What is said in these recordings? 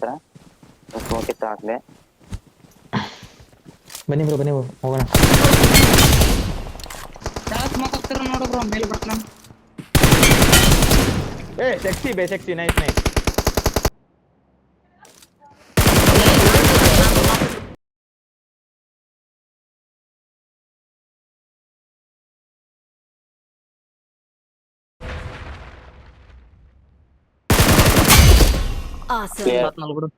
ಹತ್ರ ಸ್ಮೋಕ್ ಇತ್ತು ಆಗ್ಲೇ. ಬನ್ನಿ ಬ್ರೋ ಹೋಗೋಣ. ಸ್ಮೋಕ್ ಆಗ್ತಿರ ನೋಡು ಬ್ರೋ, ಮೇಲೆ ಬರ್ತಾನ. Sexy nice. Awesome. ಬಿಡು.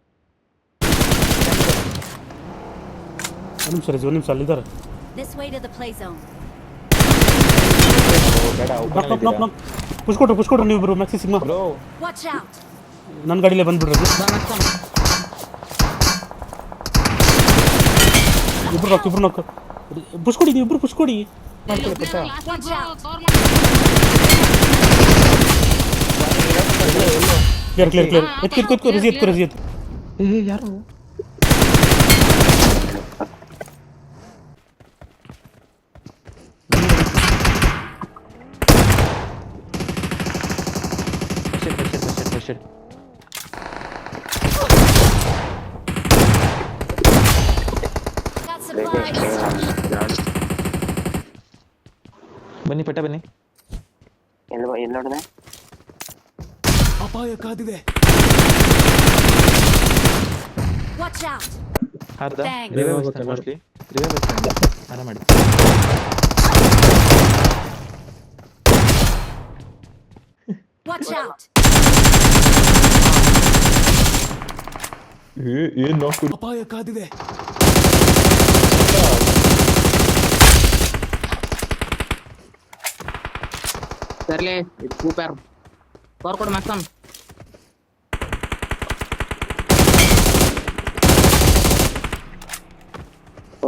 ಒಂದು ನಿಮಿಷ ಅಲ್ಲಿದ್ದಾರೆ. This way to the play zone. ನಾಕ್ ಪುಷ್ ಕೊಟ್ರು ನೀವು ಇಬ್ರು ಮ್ಯಾಕ್ಸಿ ಸಿಗ್ಮಾ. Watch out. ನನ್ನ ಗಾಡಿಲೇ ಬಂದ್ಬಿಡ್ರಿ. ಇಬ್ರು ನಾಕ್ ಪುಷ್ ಕೊಡಿ, ನೀವು ಇಬ್ರು ಪುಷ್ ಕೊಡಿ. ಕ್ಲಿಯರ್ ಎತ್ಕೊ ರಜಿಯತ್. ಯಾರು Got supplies. ಬನ್ನಿ ಪೆಟ್ಟ ಬನ್ನಿ. ಎಲ್ಲಿ ನೋಡಿದೆ? ಅಪಾಯ ಕಾದಿದೆ. Watch out. ಅರ್ಧ Thanks. ಮೋಸ್ಟ್ಲಿ ಆರಾಮ ಮಾಡಿ. Watch out. ಏನ್ ನೋಡ್ಕೊ. ಅಪಾಯ ಕಾದಿದೆ. ಸರ್ಲೆ ಸೂಪರ್ ಪವರ್ ಕೊಡು ಮ್ಯಾಕ್ಸನ್.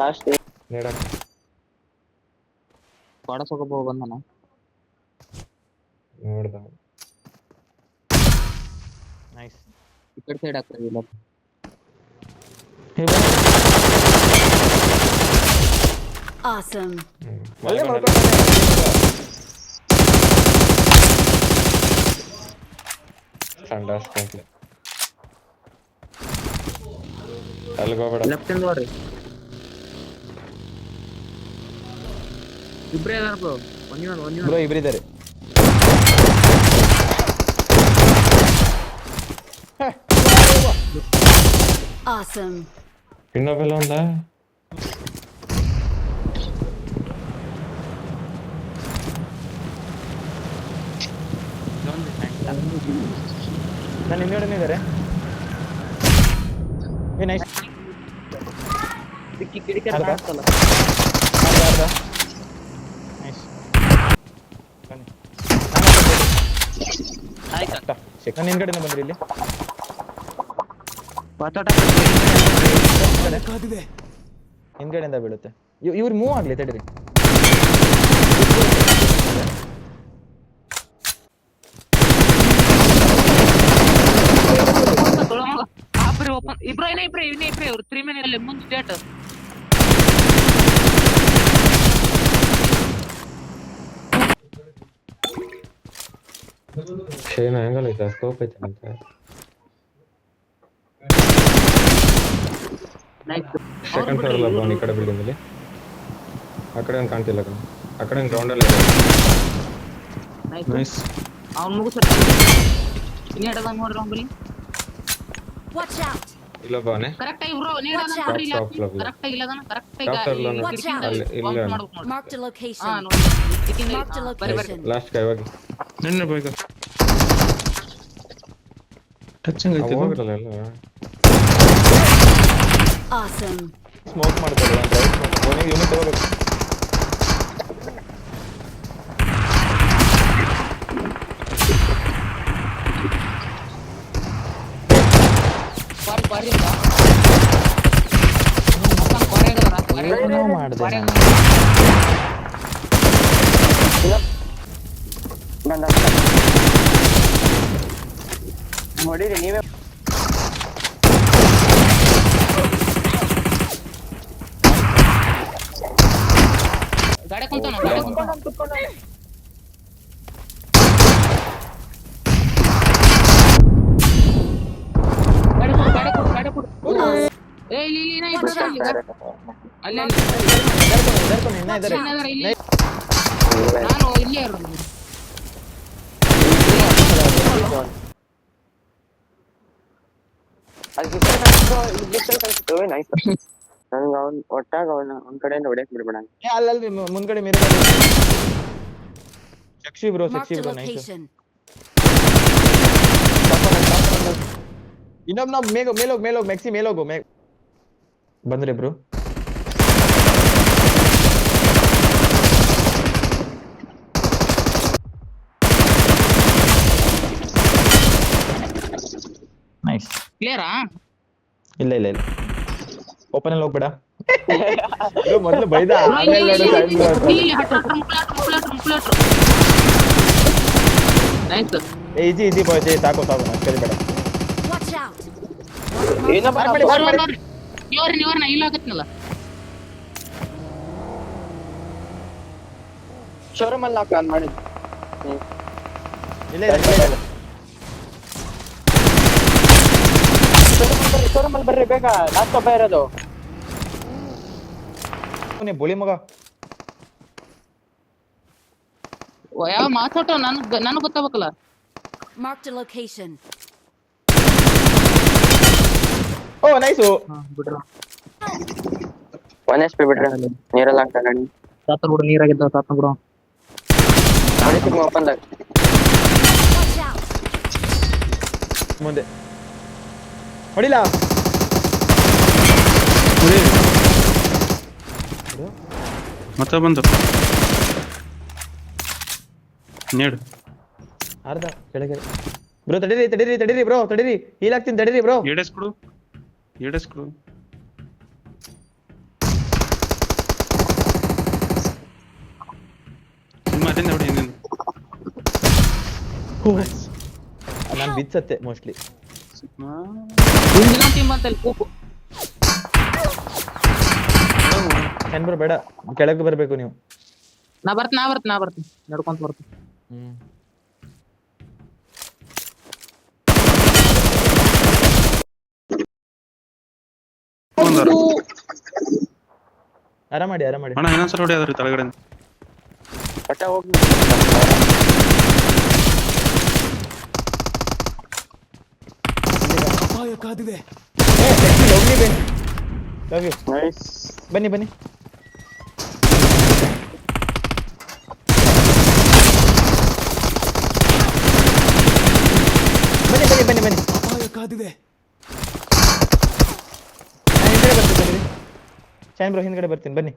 ಲಾಸ್ಟ್ ಕೊಡಸೋಗೋ ಬಂದನ ನೋಡ್ದ. ನೈಸ್. ಈ ಕಡೆ ಸೈಡ್ ಆಗ್ತದೆ ಇಲ್ಲ. Awesome. ಒಳ್ಳೆ ಸಂಡಾಸ್ ಕಂಪ್ಲೆ ಅಲ್ಗೋಬೇಡ. ಲೆಫ್ಟ್ ಇಂದ ನೋಡ್ರಿ, ಇಬ್ರೇ ಅದಾರ ಬ್ರೋ. ಬ್ರೋ ಇಬ್ರಿದ್ದಾರೆ. Awesome. ಇನ್ನೊಬ್ಬೆಲ್ಲ ಒಂದ ನಾನು ಹಿಂದ್ಗಡೆ ಇದ್ದಾರೆ. ನೈಸ್. ಕಿಟಕಿ ಕಿಟಕಿ ಕಾಣಿಸ್ತಲ್ಲ. ನೈಸ್. ಬನ್ನಿ ಆಯ್ತಾ ನಾನು ಹಿಂದ್ಗಡೆನೇ ಬಂದ್ರಿ ಇಲ್ಲಿ. ಹಿಂದ್ಗಡೆಯಿಂದ ಬೀಳುತ್ತೆ. ಇವ್ರು ಮೂವ್ ಆಗ್ಲಿ ತಡೀರಿ. ಇಬ್ರು ಇವ್ರು 3 ಮಿನಿಟ್ ಮುಂದೆ ಡೇಟ್. ಶೇನ ಆಂಗಲ್ ಐತೆ, ಸ್ಕೋಪ್ ಐತೆ ಅಂತ. ಸೆಕೆಂಡ್ ಫ್ಲೋರ್ ಅಲ್ಲ ಈ ಕಡೆ ಬಿಲ್ಡಿಂಗ್ ಅಲ್ಲಿ. ಆ ಕಡೆ ಏನು ಕಾಣ್ತಿಲ್ಲ ಕಣ. ಆ ಕಡೆ ಗ್ರೌಂಡ್ ಅಲ್ಲಿ ಇದೆ. ನೈಸ್. ಅವ್ನು ಮುಗಿಸ ಇನ್ನು ಎಡದಾಗ ನೋಡ್ರಿ ಅವ್ನು. Watch out. ಇಲ್ಲ ಬಾನೆ ಕರೆಕ್ಟ್ ಆಗಿ ಬ್ರೋ ನೀಡೋಣ ನೋಡ್ರಿ. ಇಲ್ಲ ಕರೆಕ್ಟ್ ಆಗಿ ಇಲ್ಲದನ ಕರೆಕ್ಟ್ ಆಗಿ ಇಲ್ಲ. Marked a ಹಾ location. ನೋಡಿ Marked a location. ಲಾಸ್ಟ್ ಕೈ ಹೋಗಿ ನಿನ್ನೆ ಬೇಗ ಟಚಿಂಗ್ ಐತೆ ಹೋಗಲ್ಲ ಎಲ್ಲ. Awesome. ಸ್ಮೋಕ್ ಮಾಡ್ತಾರೆ ಒಂದು ಯೂನಿಟ್ ತಗೋಬೇಕು. ಬಾರಿ ಮಾಡಿದೆ ನೋಡಿರಿ ನೀವೇ. ಗಾಡಿ ಕುಂತಾನ ಗಾಡಿ ಏ ಇಲ್ಲಿ ಇನ್ನ ಇಬ್ರು ಇದ್ದಾರೆ ಇಲ್ಲಿ. ಅಲ್ಲಿ ಇನ್ನ ಇದ್ದಾರೆ. ಇನ್ನ ಇದ್ದಾರೆ ಇಲ್ಲಿ. ನಾನು ಇಲ್ಲೇ ಇರೋದು. ನಂಗೆ ಅವ್ನ್ ಒಟ್ಟಾಗ ಅವ್ನ ಕಡೆಯಿಂದ ಹೊಡ್ಯಕ್ ಬಿಡ್ಬೇಡ. ಅಲ್ಲಲ್ರಿ ಮುಂದ್ಗಡೆ ಮೇರೆ sexy bro Marked a nice. location. ಇನ್ನೊಬ್ಬ ಮೇಲೋಗ್ ಮೆಕ್ಸಿ ಮೇಲೋಗು ಬಂದ್ರೆ ಬ್ರೋ. ನೈಸ್. ಕ್ಲಿಯರಾ? ಇಲ್ಲ ಓಪನ್ ಅಲ್ಲಿ ಹೋಗ್ಬೇಡ. ಮೊದಲು ಬೈದ ಆಮೇಲೆ ನೋಡು ಇಲ್ಲಿ ಮುಕ್ಲಾಟ್ರು. ನೈಸ್. ಈಜಿ ಬಾಯ್ಸ್ ಸಾಕು ಅಷ್ಟೇ ಬೇಡ. Watch out. ನೋಡ್ರಿ ನೀವ್ರ ನಾ ಇಲ್ಲ ಆಗತ್ನಲ್ಲ. ಶೋರೂಮ್ ಅಲ್ಲಿ ನಾಕ್ ಮಾಡಿದ್. ಇಲ್ಲ ಶೋರೂಮ್ ಅಲ್ಲಿ ಬರ್ರಿ ಬೇಗ, ಲಾಸ್ಟ್ ಒಬ್ಬ ಇರೋದು. ಬೋಳಿ ಮಗ ಯಾವ ಮಾತಾಡೋ ನನಗ್ ಗೊತ್ತಾಗಬೇಕಲ್ಲ. Marked a location. ಓ ನೈಸು. ಬಿಡ್ರ 1 HP ಬಿಡ್ರಿ ನೀರಲ್ಲಿ ಹಾಕ್ತಾ ಗಾಡಿ. ತಾತ ಬಿಡು ನೀರಾಗಿದ್ದ ತಾತ ಬಿಡು. ಓಪನ್ ದಾಗ Watch out. ಮುಂದೆ ಹೊಡಿಲ್ಲ. ಮತ್ತೆ ಬಂದು ನೀಡು ಅರ್ಧ ಕೆಳಗೆ ಬ್ರೋ. ತಡೀರಿ ಬ್ರೋ ಹೀಲಾಗ್ತೀನಿ. ತಡೀರಿ ಬ್ರೋ. ಏಡೆಸ್ಕೊಡು ಅಲ್ಲಿಂದ ಹೊಡಿ ಇನ್ನೇನು. ನಾನು ಬಿಚ್ಚತ್ತೆ ಮೋಸ್ಟ್ಲಿ. ಮುಂದಿನ ಟೀಮ್ ಅಂತಲ್ಲಿ ಕೂಪು. ಏನ್ ಬ್ರೋ ಬೇಡ, ಕೆಳಗೆ ಬರ್ಬೇಕು ನೀವು. ನಾ ಬರ್ತೀನಿ ನಡ್ಕೊಂತ ಬರ್ತೀನಿ. ಆರಾಮಾಡಿ. ಅಣ್ಣ ಇನ್ನೊಂದ್ಸಲ ಹೊಡಿ ಅದ್ರಿ ತಳಗಡೆ. ಒಟ್ಟ ಹೋಗಿ ಲವ್ ಯು. ನೈಸ್. ಬನ್ನಿ ಶಾನ್ ಬ್ರೋ ಹಿಂದ್ಗಡೆ ಬರ್ತೀನಿ ಬನ್ನಿ.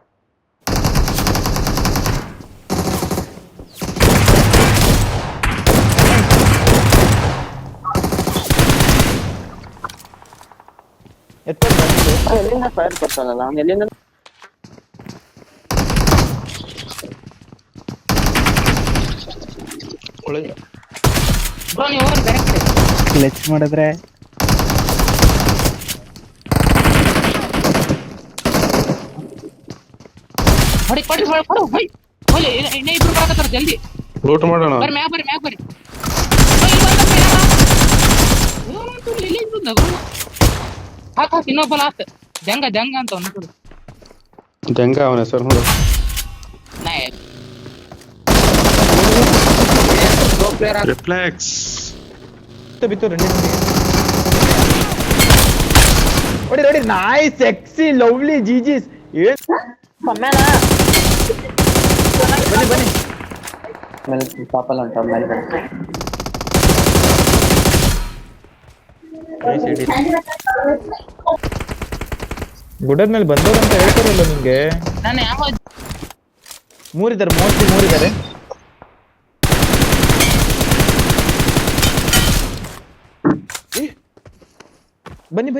ಎಲ್ಲಿಂದ ಫೈರ್ ಬರ್ತಾನಲ್ಲ ಅವ್ನು, ಎಲ್ಲಿಂದ ಬ್ರೋ ನೀವು ಹೋಗಿ ಕರೆಕ್ಟ್ ಲೆಚ್ ಮಾಡಿದ್ರೆ ಹೊಡಿ ಹೋಯ್ ಇನ್ನೇ ಇಬ್ರು ಬರಕತ್ತಾರ ಜಲ್ದಿ. ಲೂಟ್ ಮಾಡೋಣ. ಬರ್ರಿ ಮ್ಯಾಗ ಬರ್ರಿ. ಹಾಕ್ ಇನ್ನೊಬ್ಬ ಲಾಸ್ಟ್ ಜಂಗ ಅಂತ ಅವ್ನು. ಜಂಗ ಅವನ ಹೆಸರು ನೋಡು. ರಿಫ್ಲೆಕ್ಸ್ ಬಿತ್ತು ಹೊಡಿ. Nice sexy lovely GGs. ಬನ್ನಿ ಮೇಲೆ ಪಾಪಲ್ ಉಂಟು ಮೇಲೆ. ಗುಡ್ಡದ ಮೇಲೆ ಬಂದವ್ರು ಅಂತ ಹೇಳ್ತಾರಲ್ಲ ನಿಂಗೆ. ನಾನು ಯಾವ ಮೂರಿದ್ದಾರೆ ಮೋಸ್ಟ್ಲಿ ಮೂರಿದ್ದಾರೆ. ಬನ್ನಿ